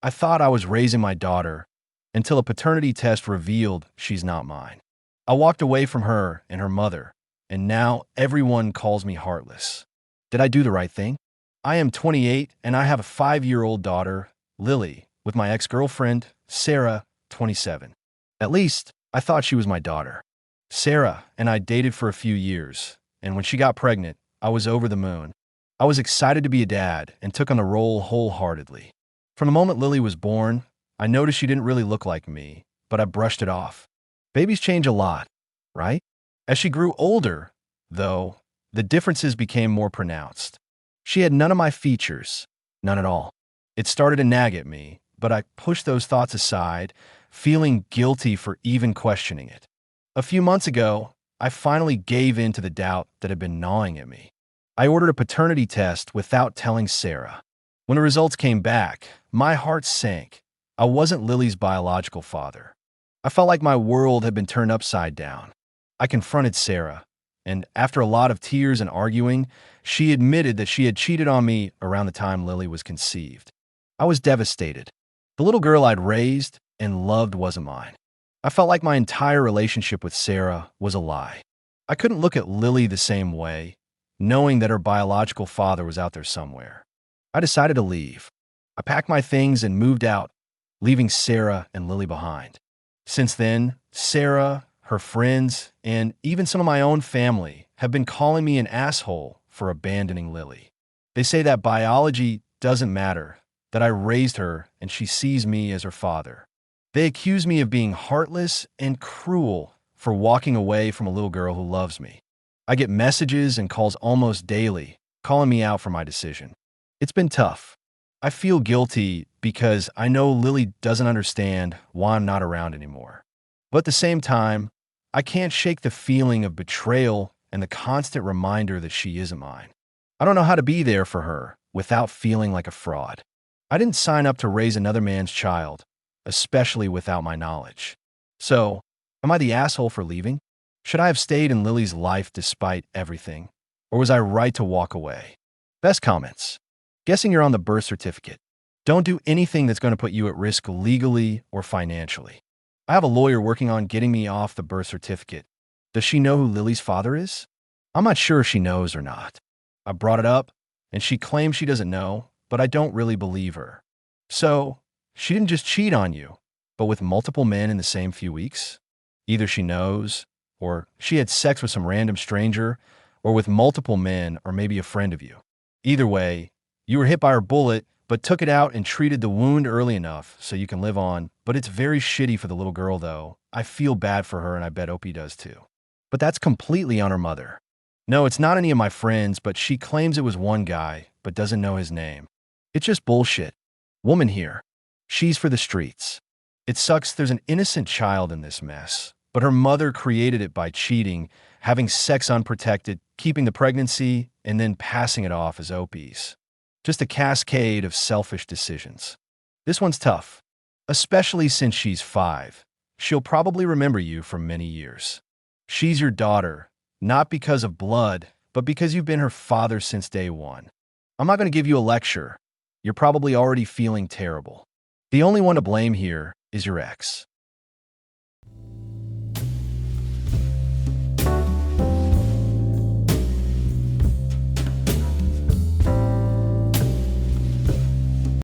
I thought I was raising my daughter until a paternity test revealed she's not mine. I walked away from her and her mother, and now everyone calls me heartless. Did I do the right thing? I am 28 and I have a 5-year-old daughter, Lily, with my ex-girlfriend, Sarah, 27. At least, I thought she was my daughter. Sarah and I dated for a few years, and when she got pregnant, I was over the moon. I was excited to be a dad and took on the role wholeheartedly. From the moment Lily was born, I noticed she didn't really look like me, but I brushed it off. Babies change a lot, right? As she grew older, though, the differences became more pronounced. She had none of my features, none at all. It started to nag at me, but I pushed those thoughts aside, feeling guilty for even questioning it. A few months ago, I finally gave in to the doubt that had been gnawing at me. I ordered a paternity test without telling Sarah. When the results came back, my heart sank. I wasn't Lily's biological father. I felt like my world had been turned upside down. I confronted Sarah, and after a lot of tears and arguing, she admitted that she had cheated on me around the time Lily was conceived. I was devastated. The little girl I'd raised and loved wasn't mine. I felt like my entire relationship with Sarah was a lie. I couldn't look at Lily the same way, knowing that her biological father was out there somewhere. I decided to leave. I packed my things and moved out, leaving Sarah and Lily behind. Since then, Sarah, her friends, and even some of my own family have been calling me an asshole for abandoning Lily. They say that biology doesn't matter, that I raised her and she sees me as her father. They accuse me of being heartless and cruel for walking away from a little girl who loves me. I get messages and calls almost daily, calling me out for my decision. It's been tough. I feel guilty because I know Lily doesn't understand why I'm not around anymore. But at the same time, I can't shake the feeling of betrayal and the constant reminder that she isn't mine. I don't know how to be there for her without feeling like a fraud. I didn't sign up to raise another man's child, especially without my knowledge. So, am I the asshole for leaving? Should I have stayed in Lily's life despite everything? Or was I right to walk away? Best comments. Guessing you're on the birth certificate. Don't do anything that's going to put you at risk legally or financially. I have a lawyer working on getting me off the birth certificate. Does she know who Lily's father is? I'm not sure if she knows or not. I brought it up, and she claims she doesn't know, but I don't really believe her. So, she didn't just cheat on you, but with multiple men in the same few weeks? Either she knows, or she had sex with some random stranger, or with multiple men, or maybe a friend of you. Either way, you were hit by her bullet, but took it out and treated the wound early enough so you can live on. But it's very shitty for the little girl, though. I feel bad for her, and I bet Opie does too. But that's completely on her mother. No, it's not any of my friends, but she claims it was one guy, but doesn't know his name. It's just bullshit. Woman here. She's for the streets. It sucks there's an innocent child in this mess, but her mother created it by cheating, having sex unprotected, keeping the pregnancy, and then passing it off as Opie's. Just a cascade of selfish decisions. This one's tough, especially since she's 5. She'll probably remember you for many years. She's your daughter, not because of blood, but because you've been her father since day one. I'm not going to give you a lecture. You're probably already feeling terrible. The only one to blame here is your ex.